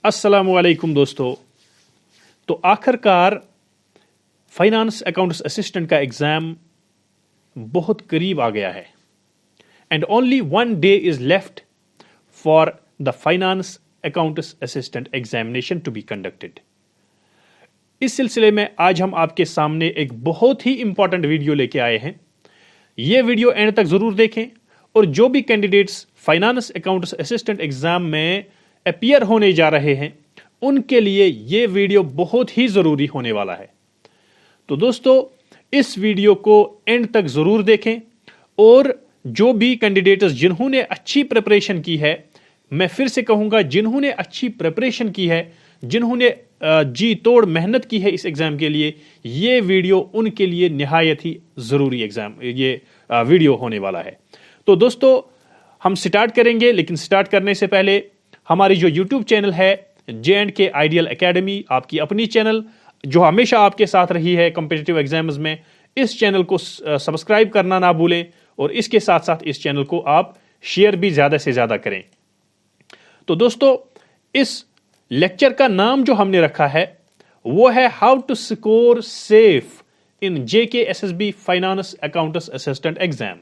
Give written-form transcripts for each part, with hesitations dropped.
अस्सलामुअलैकुम दोस्तों। तो आखिरकार फाइनेंस अकाउंट्स असिस्टेंट का एग्जाम बहुत करीब आ गया है and only 1 day is left for the finance accounts assistant examination to be conducted. इस सिलसिले में आज हम आपके सामने एक बहुत ही इंपॉर्टेंट वीडियो लेके आए हैं। यह वीडियो एंड तक जरूर देखें और जो भी candidates finance accounts assistant exam में अपीयर होने जा रहे हैं उनके लिए यह वीडियो बहुत ही जरूरी होने वाला है। तो दोस्तों, इस वीडियो को एंड तक जरूर देखें और जो भी कैंडिडेट्स जिन्होंने अच्छी प्रिपरेशन की है, मैं फिर से कहूंगा जिन्होंने अच्छी प्रिपरेशन की है, जिन्होंने जी तोड़ मेहनत की है इस एग्जाम के लिए, ये वीडियो उनके लिए निहायत ही जरूरी एग्जाम ये वीडियो होने वाला है। तो दोस्तों, हम स्टार्ट करेंगे, लेकिन स्टार्ट करने से पहले हमारी जो यूट्यूब चैनल है J&K आइडियल एकेडमी, आपकी अपनी चैनल जो हमेशा आपके साथ रही है कॉम्पिटिटिव एग्जाम्स में, इस चैनल को सब्सक्राइब करना ना भूलें और इसके साथ साथ इस चैनल को आप शेयर भी ज्यादा से ज्यादा करें। तो दोस्तों, इस लेक्चर का नाम जो हमने रखा है वो है how to score safe in JKSSB finance accounts assistant exam.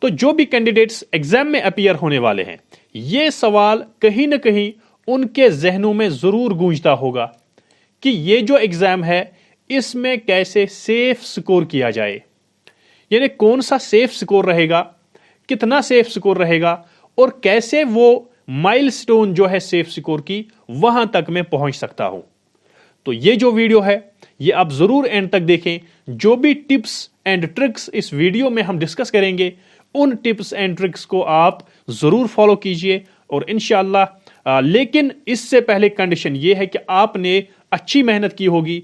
तो जो भी कैंडिडेट्स एग्जाम में अपीयर होने वाले हैं, यह सवाल कहीं ना कहीं उनके जहनों में जरूर गूंजता होगा कि यह जो एग्जाम है इसमें कैसे सेफ स्कोर किया जाए, यानी कौन सा सेफ स्कोर रहेगा, कितना सेफ स्कोर रहेगा और कैसे वो माइलस्टोन जो है सेफ स्कोर की वहां तक मैं पहुंच सकता हूं। तो ये जो वीडियो है ये आप जरूर एंड तक देखें। जो भी टिप्स एंड ट्रिक्स इस वीडियो में हम डिस्कस करेंगे उन टिप्स एंड ट्रिक्स को आप जरूर फॉलो कीजिए और इंशाअल्लाह, लेकिन इससे पहले कंडीशन ये है कि आपने अच्छी मेहनत की होगी,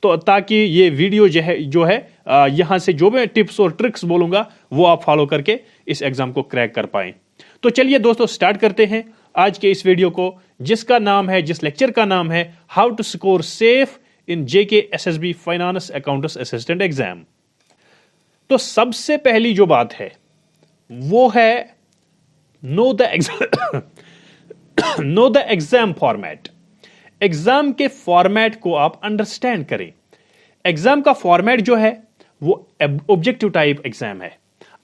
तो ताकि ये वीडियो जो है यहां से जो मैं टिप्स और ट्रिक्स बोलूंगा वो आप फॉलो करके इस एग्जाम को क्रैक कर पाएं। तो चलिए दोस्तों, स्टार्ट करते हैं आज के इस वीडियो को, जिसका नाम है, जिस लेक्चर का नाम है how to score safe in JKSSB finance accounts assistant exam. तो सबसे पहली जो बात है वो है know the exam format. Exam के फॉर्मेट को आप अंडरस्टैंड करें। एग्जाम का फॉर्मेट जो है वो ऑब्जेक्टिव टाइप एग्जाम है।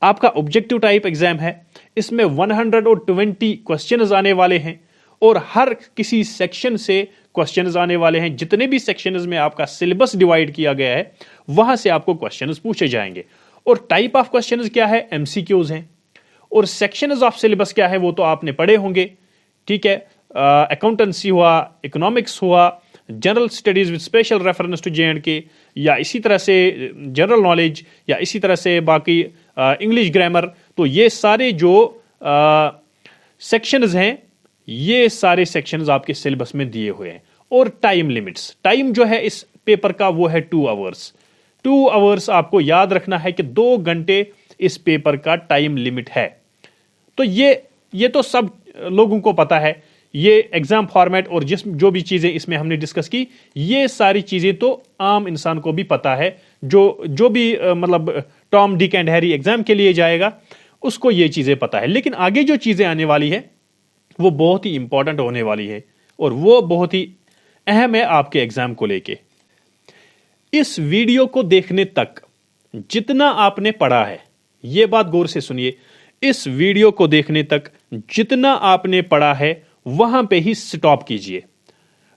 आपका ऑब्जेक्टिव टाइप एग्जाम है, इसमें 120 क्वेश्चंस आने वाले हैं और हर किसी सेक्शन से क्वेश्चंस आने वाले हैं। जितने भी सेक्शंस में आपका सिलेबस डिवाइड किया गया है वहां से आपको क्वेश्चंस पूछे जाएंगे और टाइप ऑफ क्वेश्चंस क्या है, MCQs हैं, और सेक्शंस ऑफ सिलेबस क्या है वो तो आपने पढ़े होंगे। ठीक है, अकाउंटेंसी हुआ, इकोनॉमिक्स हुआ, general studies with special reference to J&K, या इसी तरह से जनरल नॉलेज, या इसी तरह से बाकी इंग्लिश ग्रामर। तो ये सारे जो सेक्शंस हैं ये सारे सेक्शंस आपके सिलेबस में दिए हुए हैं। और टाइम लिमिट्स, टाइम जो है इस पेपर का वो है 2 आवर्स। 2 आवर्स आपको याद रखना है कि 2 घंटे इस पेपर का टाइम लिमिट है। तो ये तो सब लोगों को पता है। ये एग्जाम फॉर्मेट और जो भी चीजें इसमें हमने डिस्कस की, ये सारी चीजें तो आम इंसान को भी पता है। जो भी मतलब Tom Dick and Harry exam के लिए जाएगा उसको ये चीजें पता है। लेकिन आगे जो चीजें आने वाली है वो बहुत ही इंपॉर्टेंट होने वाली है और वो बहुत ही अहम है आपके एग्जाम को लेके। इस वीडियो को देखने तक जितना आपने पढ़ा है, ये बात गौर से सुनिए, इस वीडियो को देखने तक जितना आपने पढ़ा है वहां पे ही स्टॉप कीजिए।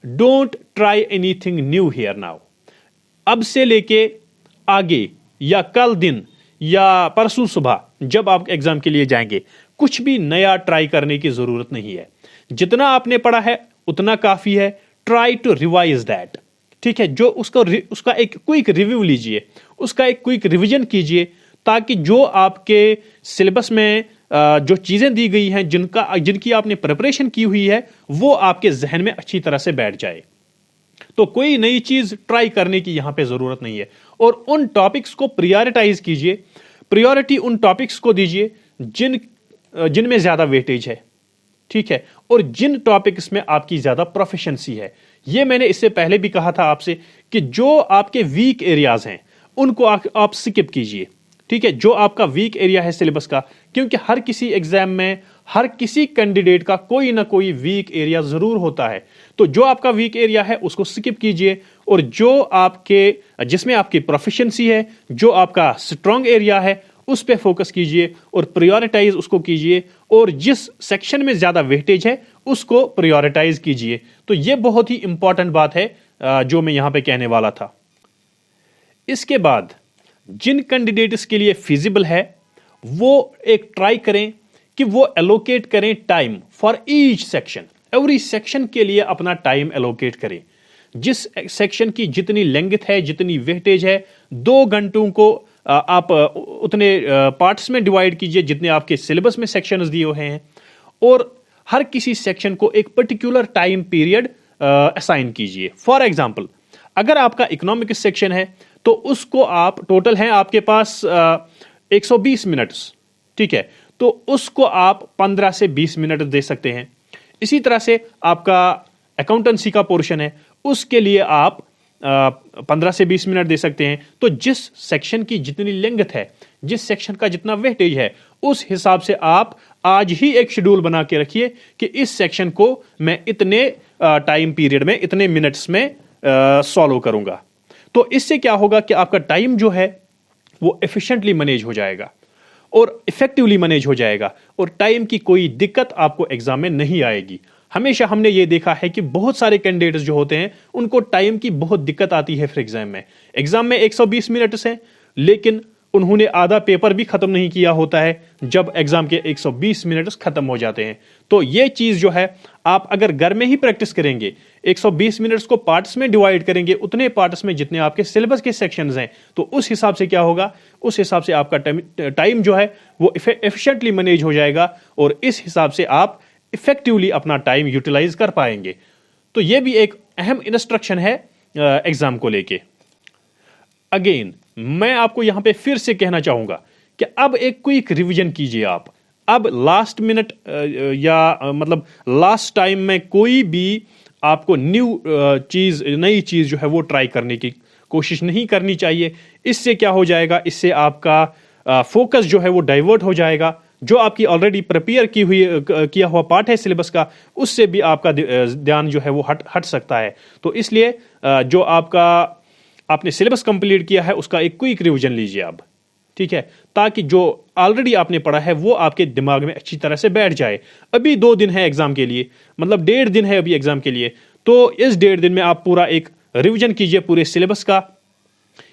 Don't try anything new here now. अब से लेके आगे या कल दिन या परसों सुबह जब आप एग्जाम के लिए जाएंगे, कुछ भी नया ट्राई करने की जरूरत नहीं है। जितना आपने पढ़ा है उतना काफी है। Try to revise that. ठीक है, जो उसका एक क्विक रिव्यू लीजिए, उसका एक क्विक रिवीजन कीजिए, ताकि जो आपके सिलेबस में जो चीजें दी गई हैं, जिनकी आपने प्रिपरेशन की हुई है, वो आपके जहन में अच्छी तरह से बैठ जाए। तो कोई नई चीज ट्राई करने की यहां पे जरूरत नहीं है। और उन टॉपिक्स को प्रायोरिटाइज कीजिए, प्रायोरिटी उन टॉपिक्स को दीजिए जिनमें ज्यादा वेटेज है। ठीक है, और जिन टॉपिक्स में आपकी ज्यादा प्रोफिशिएंसी है। ये मैंने इससे पहले भी कहा था आपसे कि जो आपके वीक एरियाज हैं उनको आप स्किप कीजिए। ठीक है, जो आपका वीक एरिया है सिलेबस का, क्योंकि हर किसी एग्जाम में हर किसी कैंडिडेट का कोई ना कोई वीक एरिया जरूर होता है। तो जो आपका वीक एरिया है उसको स्किप कीजिए, और जो आपके जिसमें आपकी प्रोफिशिएंसी है, जो आपका स्ट्रांग एरिया है, उस पे फोकस कीजिए और प्रायोरिटाइज उसको कीजिए, और जिस सेक्शन में ज्यादा वेटेज है उसको प्रायोरिटाइज कीजिए। तो यह बहुत ही इंपॉर्टेंट बात है जो मैं यहां पे कहने वाला था। इसके बाद जिन कैंडिडेट्स के लिए फिजिबल है वो एक ट्राई करें कि वो एलोकेट करें time for each section. Every section के लिए अपना टाइम एलोकेट करें। जिस सेक्शन की जितनी लेंथ है, जितनी वेटेज है, 2 घंटों को आप उतने पार्ट्स में डिवाइड कीजिए जितने आपके सिलेबस में सेक्शंस दिए हुए हैं, और हर किसी सेक्शन को एक पर्टिकुलर टाइम पीरियड असाइन कीजिए। फॉर एग्जांपल, अगर आपका इकोनॉमिक्स सेक्शन है तो उसको आप, टोटल है आपके पास 120 मिनट्स, ठीक है, तो उसको आप 15 से 20 मिनट दे सकते हैं। इसी तरह से आपका अकाउंटेंसी का पोर्शन है, उसके लिए आप 15 से 20 मिनट दे सकते हैं। तो जिस सेक्शन की जितनी लेंथ है, जिस सेक्शन का जितना वेटेज है, उस हिसाब से आप आज ही एक शेड्यूल बना के रखिए कि इस सेक्शन को मैं इतने टाइम पीरियड में, इतने मिनट्स में सॉल्व करूंगा। तो इससे क्या होगा कि आपका टाइम जो है वो एफिशिएंटली मैनेज हो जाएगा और इफेक्टिवली मैनेज हो जाएगा, और टाइम की कोई दिक्कत आपको एग्जाम में नहीं आएगी। हमेशा हमने ये देखा है कि बहुत सारे कैंडिडेट्स जो होते हैं उनको टाइम की बहुत दिक्कत आती है। फिर एग्जाम में 120 मिनट्स हैं, लेकिन उन्होंने आधा पेपर भी खत्म नहीं किया होता है जब एग्जाम के 120 मिनट्स खत्म हो जाते हैं। तो ये चीज जो है, आप अगर घर में ही प्रैक्टिस करेंगे, 120 मिनट्स को पार्ट्स में डिवाइड करेंगे, उतने पार्ट्स में जितने आपके सिलेबस के सेक्शंस हैं, तो उस हिसाब से क्या होगा, उस हिसाब से आपका टाइम जो है वो एफिशिएंटली मैनेज हो जाएगा, और इस हिसाब से आप इफेक्टिवली अपना टाइम यूटिलाइज कर पाएंगे। तो यह भी एक अहम इंस्ट्रक्शन है एग्जाम को लेके। अगेन मैं आपको यहां पे फिर से कहना चाहूंगा कि अब एक क्विक रिवीजन कीजिए आप। अब लास्ट मिनट या मतलब लास्ट टाइम में कोई भी आपको नई चीज जो है वो ट्राई करने की कोशिश नहीं करनी चाहिए। इससे क्या हो जाएगा, इससे आपका फोकस जो है वो डाइवर्ट हो जाएगा। जो आपकी ऑलरेडी प्रिपेयर किया हुआ पार्ट है सिलेबस का, उससे भी आपका ध्यान जो है वो हट सकता है। तो इसलिए जो आपने सिलेबस कंप्लीट किया है उसका एक क्विक रिवीजन लीजिए आप, ठीक है, ताकि जो ऑलरेडी आपने पढ़ा है वो आपके दिमाग में अच्छी तरह से बैठ जाए। अभी 2 दिन है एग्जाम के लिए, मतलब 1.5 दिन है अभी एग्जाम के लिए, तो इस 1.5 दिन में आप पूरा एक रिवीजन कीजिए पूरे सिलेबस का।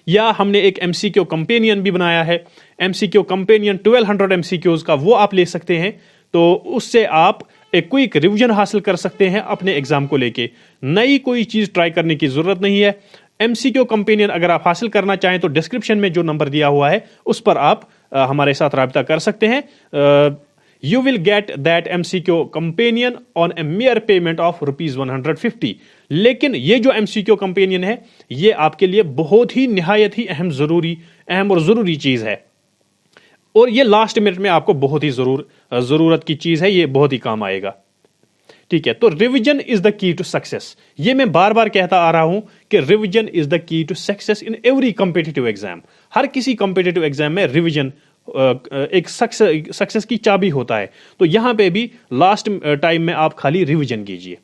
या हमने एक एमसीक्यू कंपेनियन भी बनाया है, एमसीक्यू कंपेनियन 1200 एमसीक्यूज का, वो आप ले सकते हैं। तो उससे आप एक क्विक रिवीजन हासिल कर सकते हैं अपने एग्जाम को लेके। नई कोई चीज ट्राई करने की जरूरत नहीं है। एमसीक्यू कंपेनियन अगर आप हासिल करना चाहें तो डिस्क्रिप्शन में जो नंबर दिया हुआ है उस पर आप हमारे साथ राब्ता कर सकते हैं। You will get that MCQ companion on a mere payment of ₹150। लेकिन ये जो MCQ companion है ये आपके लिए बहुत ही निहायत ही अहम और जरूरी चीज है, और ये लास्ट मिनट में आपको बहुत ही जरूरत की चीज है, ये बहुत ही काम आएगा, ठीक है। तो revision is the key to success. ये मैं बार बार कहता आ रहा हूं कि revision is the key to success in every competitive exam. हर किसी कॉम्पिटिटिव एग्जाम में रिवीजन एक सक्सेस की चाबी होता है। तो यहां पे भी लास्ट टाइम में आप खाली रिवीजन कीजिए,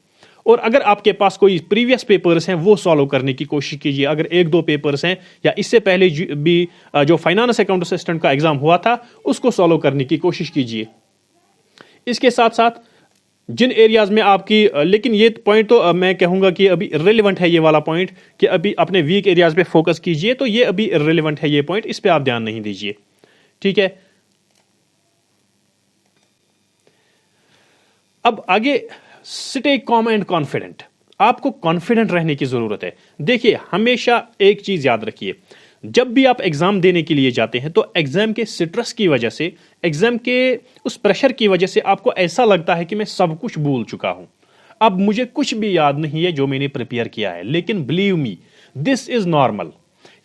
और अगर आपके पास कोई प्रीवियस पेपर्स हैं वो सॉल्व करने की कोशिश कीजिए। अगर 1-2 पेपर्स हैं या इससे पहले भी जो फाइनेंस अकाउंट असिस्टेंट का एग्जाम हुआ था उसको सॉल्व करने की कोशिश कीजिए। इसके साथ साथ जिन एरियाज में आपकी, लेकिन ये पॉइंट तो मैं कहूंगा कि अभी इररिलेवेंट है, ये वाला पॉइंट कि अभी अपने वीक एरियाज पे फोकस कीजिए, तो ये अभी इररिलेवेंट है ये पॉइंट, इस पे आप ध्यान नहीं दीजिए, ठीक है। अब आगे, स्टे कॉम एंड कॉन्फिडेंट। आपको कॉन्फिडेंट रहने की जरूरत है। देखिए, हमेशा एक चीज याद रखिए, जब भी आप एग्जाम देने के लिए जाते हैं तो एग्जाम के स्ट्रेस की वजह से, एग्जाम के उस प्रेशर की वजह से आपको ऐसा लगता है कि मैं सब कुछ भूल चुका हूं, अब मुझे कुछ भी याद नहीं है जो मैंने प्रिपेयर किया है। लेकिन believe me, this is normal.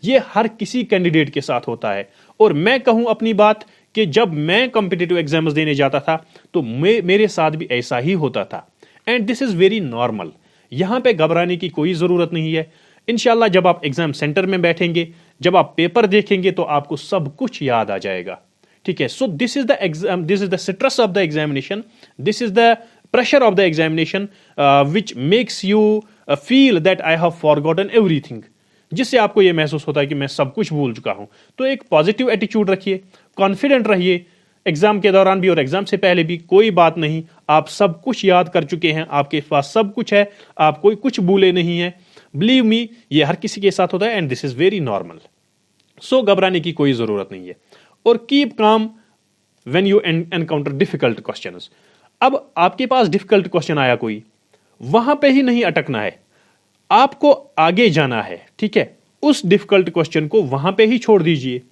ये हर किसी कैंडिडेट के साथ होता है। और मैं कहूं अपनी बात कि जब मैं कॉम्पिटिटिव एग्जाम्स देने जाता था तो मेरे साथ भी ऐसा ही होता था, and this is very normal. यहां पे घबराने की कोई जरूरत नहीं है। इंशाल्लाह जब आप एग्जाम सेंटर में बैठेंगे, जब आप पेपर देखेंगे तो आपको सब कुछ याद आ जाएगा, ठीक है। So this is the exam, this is the stress of the examination, this is the pressure of the examination which makes you feel that I have forgotten everything, जिससे आपको यह महसूस होता है कि मैं सब कुछ भूल चुका हूं। तो एक पॉजिटिव एटीट्यूड रखिए, कॉन्फिडेंट रहिए, एग्जाम के दौरान भी और एग्जाम से पहले भी कोई बात नहीं, आप सब कुछ याद कर चुके हैं, आपके पास सब कुछ है, आप कोई कुछ भूले नहीं है। बिलीव मी, ये हर किसी के साथ होता है and this is very normal. So घबराने की कोई जरूरत नहीं है। और keep calm when you encounter difficult questions. अब आपके पास डिफिकल्ट क्वेश्चन आया कोई, वहां पे ही नहीं अटकना है, आपको आगे जाना है, ठीक है। उस डिफिकल्ट क्वेश्चन को वहां पे ही छोड़ दीजिए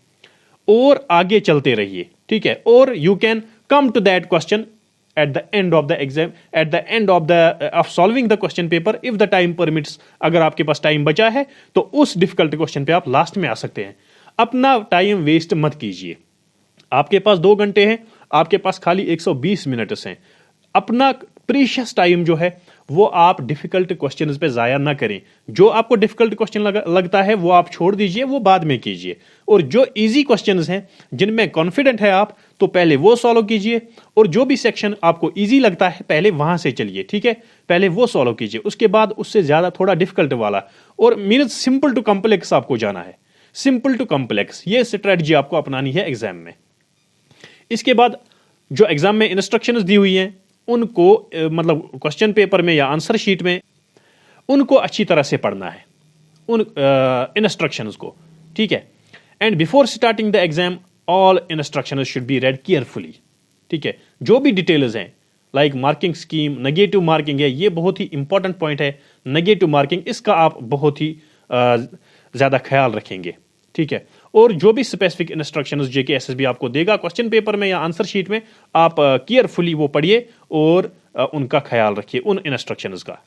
और आगे चलते रहिए, ठीक है। और you can come to that question at the end of the exam, at the end of the of solving the question paper if the time permits। अगर आपके पास टाइम बचा है तो उस डिफिकल्ट क्वेश्चन पे आप लास्ट में आ सकते हैं। अपना टाइम वेस्ट मत कीजिए। आपके पास 2 घंटे हैं, आपके पास खाली 120 मिनट्स हैं। अपना प्रीशियस टाइम जो है वो आप डिफिकल्ट क्वेश्चंस पे जाया ना करें। जो आपको डिफिकल्ट क्वेश्चन लगता है वो आप छोड़ दीजिए, वो बाद में कीजिए। और जो इजी क्वेश्चंस हैं जिनमें कॉन्फिडेंट है आप, तो पहले वो सॉल्व कीजिए। और जो भी सेक्शन आपको इजी लगता है पहले वहां से चलिए, ठीक है। पहले वो सॉल्व कीजिए, उसके बाद उससे ज्यादा थोड़ा डिफिकल्ट वाला, और मीन्स सिंपल टू कॉम्प्लेक्स आपको जाना है। सिंपल टू कॉम्प्लेक्स, ये स्ट्रेटजी आपको अपनानी है एग्जाम में। इसके बाद जो एग्जाम में इंस्ट्रक्शंस दी हुई हैं उनको मतलब क्वेश्चन पेपर में या आंसर शीट में उनको अच्छी तरह से पढ़ना है, उन इंस्ट्रक्शंस को, ठीक है। And before starting the exam all instructions should be red carefully, ठीक है। जो भी डिटेल्स हैं like marking scheme, negative marking है, ये बहुत ही इंपॉर्टेंट पॉइंट है। नेगेटिव मार्किंग, इसका आप बहुत ही ज्यादा ख्याल रखेंगे, ठीक है। और जो भी स्पेसिफिक इंस्ट्रक्शंस जेके एसएसबी आपको देगा क्वेश्चन पेपर में या आंसर शीट में, आप केयरफुली वो पढ़िए और उनका ख्याल रखिए, उन इंस्ट्रक्शंस का।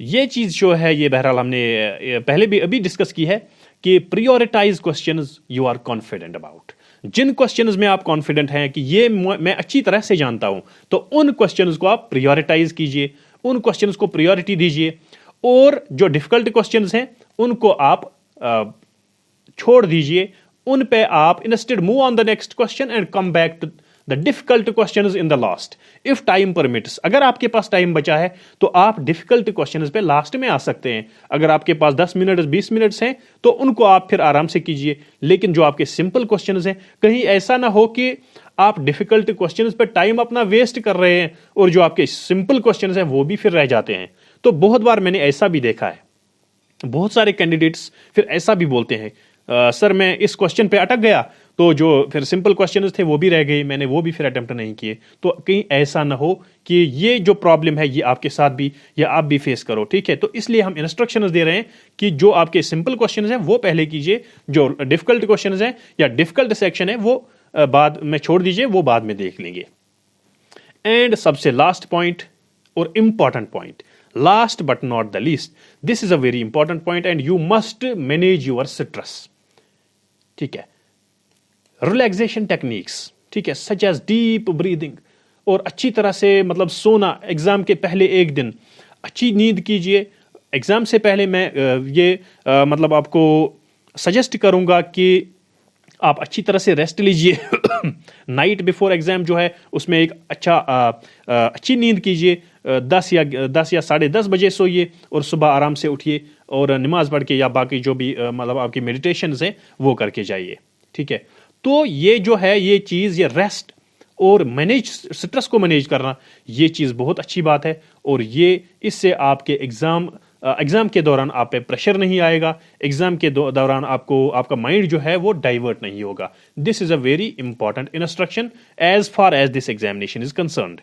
ये चीज जो है ये बहरहाल हमने पहले भी अभी डिस्कस की है कि prioritise questions you are confident about. जिन क्वेश्चंस में आप कॉन्फिडेंट हैं कि ये मैं अच्छी तरह से जानता हूं, तो उन क्वेश्चंस को आप प्रियोरिटाइज कीजिए, उन क्वेश्चंस को प्रायोरिटी दीजिए। और जो डिफिकल्ट क्वेश्चंस हैं उनको आप छोड़ दीजिए, उन पे आप instead move on the next question and come back to the difficult questions in the last if time permits. अगर आपके पास टाइम बचा है तो आप डिफिकल्ट क्वेश्चंस पे लास्ट में आ सकते हैं। अगर आपके पास 10 मिनट 20 मिनट्स हैं तो उनको आप फिर आराम से कीजिए। लेकिन जो आपके सिंपल क्वेश्चंस हैं, कहीं ऐसा ना हो कि आप डिफिकल्ट क्वेश्चंस पे टाइम अपना वेस्ट कर रहे हैं और जो आपके सिंपल क्वेश्चंस हैं वो भी फिर रह जाते हैं। तो बहुत बार मैंने ऐसा भी देखा है, बहुत सारे कैंडिडेट्स फिर ऐसा भी बोलते हैं, सर मैं इस क्वेश्चन पे अटक गया, तो जो फिर सिंपल क्वेश्चंस थे वो भी रह गए, मैंने वो भी फिर अटेम्प्ट नहीं किए। तो कहीं ऐसा ना हो कि ये जो प्रॉब्लम है ये आपके साथ भी या आप भी फेस करो, ठीक है। तो इसलिए हम इंस्ट्रक्शंस दे रहे हैं कि जो आपके सिंपल क्वेश्चंस हैं वो पहले कीजिए, जो डिफिकल्ट क्वेश्चंस हैं या डिफिकल्ट सेक्शन है वो बाद में छोड़ दीजिए, वो बाद में देख लेंगे। एंड सबसे लास्ट पॉइंट और important point, last but not the least, this is a very important point and you must manage your stress, ठीक है। रिलैक्सेशन टेक्निक्स, ठीक है, सच एज डीप ब्रीदिंग, और अच्छी तरह से मतलब सोना। एग्जाम के पहले एक दिन अच्छी नींद कीजिए। एग्जाम से पहले मैं मतलब आपको सजेस्ट करूंगा कि आप अच्छी तरह से रेस्ट लीजिए। नाइट बिफोर एग्जाम जो है उसमें एक अच्छी नींद कीजिए। 10 या 10:30 बजे सोइए और सुबह आराम से उठिए और नमाज पढ़ के या बाकी जो भी मतलब आपकी मेडिटेशंस हैं वो करके जाइए, ठीक है। तो ये जो है ये चीज़, ये रेस्ट और मैनेज, स्ट्रेस को मैनेज करना, ये चीज़ बहुत अच्छी बात है। और ये इससे आपके एग्जाम के दौरान आप पे प्रेशर नहीं आएगा, एग्जाम के दौरान आपका माइंड जो है वो डाइवर्ट नहीं होगा। This is a very important instruction as far as this examination is concerned.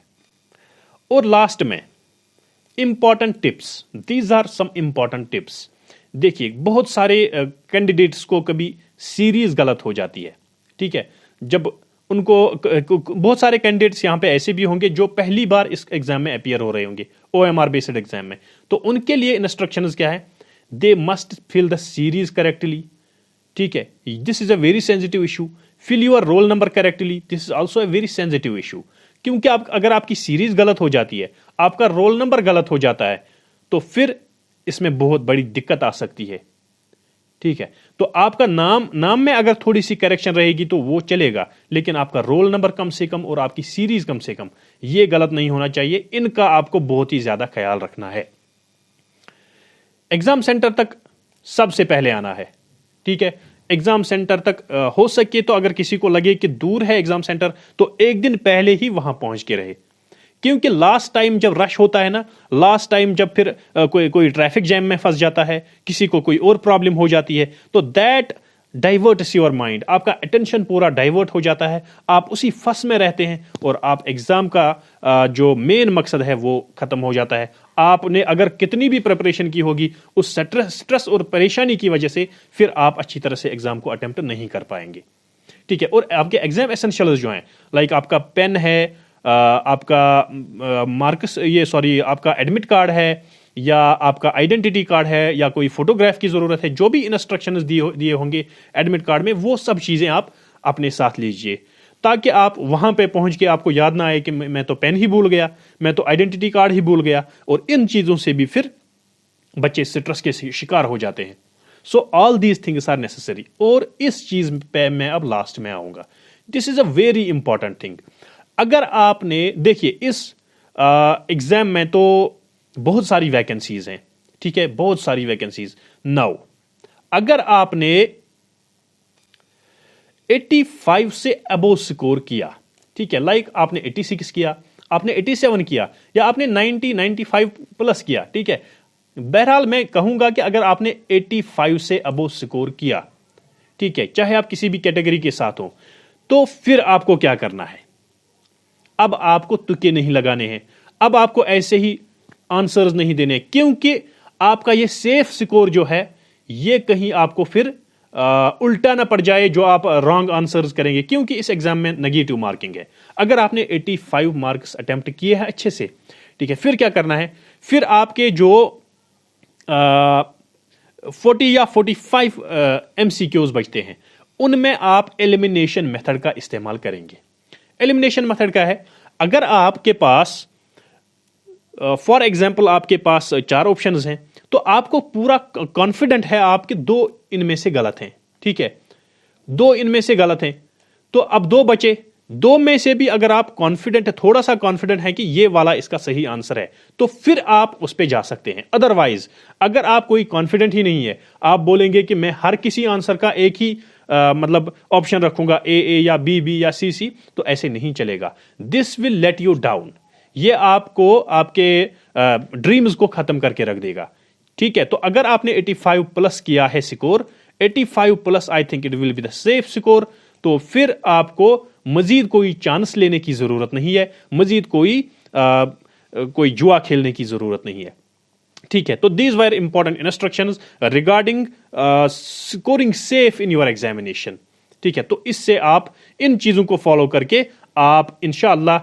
और लास्ट में important tips, these are some important tips. देखिए बहुत सारे कैंडिडेट्स को कभी सीरीज गलत हो जाती है, ठीक है। जब उनको बहुत सारे कैंडिडेट्स यहाँ पे ऐसे भी होंगे जो पहली बार इस एग्जाम में अपीयर हो रहे होंगे, OMR बेस्ड एग्जाम में। तो उनके लिए इंस्ट्रक्शंस क्या है, they must fill the series correctly, ठीक है। This is a very sensitive issue. Fill your roll number correctly, this is also a very sensitive issue. क्योंकि अगर आपकी सीरीज गलत हो जाती है, आपका रोल नंबर गलत हो जाता है, तो फिर इसमें बहुत बड़ी दिक्कत आ सकती है। ठीक है, तो आपका नाम में अगर थोड़ी सी करेक्शन रहेगी तो वो चलेगा, लेकिन आपका रोल नंबर कम से कम और आपकी सीरीज कम से कम ये गलत नहीं होना चाहिए। इनका आपको बहुत ही ज्यादा ख्याल रखना है। एग्जाम सेंटर तक सबसे पहले आना है, ठीक है। एग्जाम सेंटर तक हो सके तो अगर किसी को लगे कि दूर है एग्जाम सेंटर तो एक दिन पहले ही वहां पहुंच के रहे, क्योंकि लास्ट टाइम जब रश होता है ना, लास्ट टाइम जब फिर कोई ट्रैफिक जैम में फंस जाता है, किसी को कोई और प्रॉब्लम हो जाती है, तो दैट डाइवर्ट्स योर माइंड, आपका अटेंशन पूरा डाइवर्ट हो जाता है, आप उसी फंस में रहते हैं और आप एग्जाम का जो मेन मकसद है वो खत्म हो जाता है। आपने अगर कितनी भी प्रिपरेशन की होगी, उस स्ट्रेस और परेशानी की वजह से फिर आप अच्छी तरह से एग्जाम को अटेम्प्ट नहीं कर पाएंगे, ठीक है। और आपके एग्जाम एसेंशियल्स जो हैं, लाइक आपका पेन है, आपका मार्क्स आपका एडमिट कार्ड है, या आपका आइडेंटिटी कार्ड है, या कोई फोटोग्राफ की जरूरत है, जो भी इंस्ट्रक्शंस दिए होंगे एडमिट कार्ड में, वो सब चीजें आप अपने साथ लीजिए, ताकि आप वहां पे पहुंच के आपको याद ना आए कि मैं तो पेन ही भूल गया, मैं तो आइडेंटिटी कार्ड ही भूल गया, और इन चीजों से भी फिर बच्चे स्ट्रेस के शिकार हो जाते हैं। So all these things are necessary. और इस चीज पे मैं अब लास्ट में आऊंगा, this is a very important thing. अगर आपने देखिए इस एग्जाम में तो बहुत सारी वैकेंसीज हैं, ठीक है, बहुत सारी वैकेंसीज। नाउ अगर आपने 85 से अबोव स्कोर किया, ठीक है, लाइक आपने 86 किया, आपने 87 किया, या आपने 95 प्लस किया, ठीक है, बहरहाल मैं कहूंगा कि अगर आपने 85 से अबोव स्कोर किया, ठीक है, चाहे आप किसी भी कैटेगरी के साथ हो, तो फिर आपको क्या करना है? अब आपको तुक्के नहीं लगाने हैं, अब आपको ऐसे ही आंसर्स नहीं देने, क्योंकि आपका ये सेफ स्कोर जो है ये कहीं आपको फिर उल्टा ना पड़ जाए जो आप रॉन्ग आंसर्स करेंगे, क्योंकि इस एग्जाम में नेगेटिव मार्किंग है। अगर आपने 85 मार्क्स अटेम्प्ट किए हैं अच्छे से, ठीक है, फिर क्या करना है? फिर आपके जो 40 या 45 MCQs बचते हैं, उनमें आप एलिमिनेशन मेथड का इस्तेमाल करेंगे। एलिमिनेशन मेथड का है, अगर आपके पास फॉर एग्जाम्पल आपके पास 4 ऑप्शंस हैं, तो आपको पूरा कॉन्फिडेंट है आपके 2 इनमें से गलत हैं, ठीक है, 2 इनमें से गलत हैं, तो अब 2 बचे, 2 में से भी अगर आप कॉन्फिडेंट है, थोड़ा सा कॉन्फिडेंट है कि ये वाला इसका सही आंसर है, तो फिर आप उस पर जा सकते हैं। अदरवाइज अगर आप कोई कॉन्फिडेंट ही नहीं है, आप बोलेंगे कि मैं हर किसी आंसर का एक ही मतलब ऑप्शन रखूंगा, ए या बी या सी, तो ऐसे नहीं चलेगा। This will let you down, ये आपको आपके ड्रीम्स को खत्म करके रख देगा, ठीक है। तो अगर आपने 85 प्लस किया है score, 85 plus I think it will be the safe score, तो फिर आपको मजीद कोई चांस लेने की जरूरत नहीं है, मजीद कोई जुआ खेलने की जरूरत नहीं है, ठीक है। तो these were important instructions regarding scoring safe in your examination, ठीक है। तो इससे आप इन चीजों को फॉलो करके आप इंशाअल्लाह,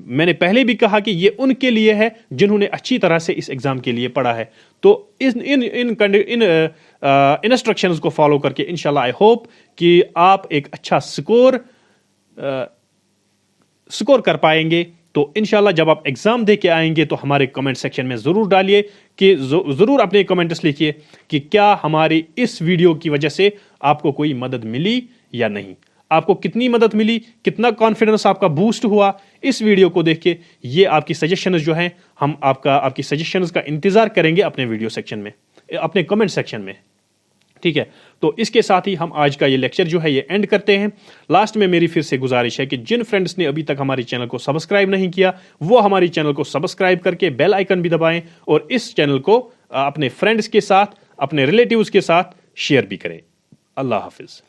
मैंने पहले भी कहा कि ये उनके लिए है जिन्होंने अच्छी तरह से इस एग्जाम के लिए पढ़ा है, तो इन इंस्ट्रक्शंस को फॉलो करके इंशाअल्लाह आई होप कि आप एक अच्छा स्कोर कर पाएंगे। तो इंशाल्लाह जब आप एग्जाम दे के आएंगे तो हमारे कमेंट सेक्शन में जरूर डालिए कि जरूर अपने कमेंट्स लिखिए कि क्या हमारी इस वीडियो की वजह से आपको कोई मदद मिली या नहीं, आपको कितनी मदद मिली, कितना कॉन्फिडेंस आपका बूस्ट हुआ इस वीडियो को देख के। ये आपकी सजेशंस जो हैं, हम आपकी सजेशंस का इंतजार करेंगे अपने वीडियो सेक्शन में, अपने कमेंट सेक्शन में, ठीक है। तो इसके साथ ही हम आज का ये लेक्चर जो है ये एंड करते हैं। लास्ट में मेरी फिर से गुजारिश है कि जिन फ्रेंड्स ने अभी तक हमारे चैनल को सब्सक्राइब नहीं किया, वो हमारे चैनल को सब्सक्राइब करके बेल आइकन भी दबाएं और इस चैनल को अपने फ्रेंड्स के साथ, अपने रिलेटिव्स के साथ शेयर भी करें। अल्लाह हाफिज।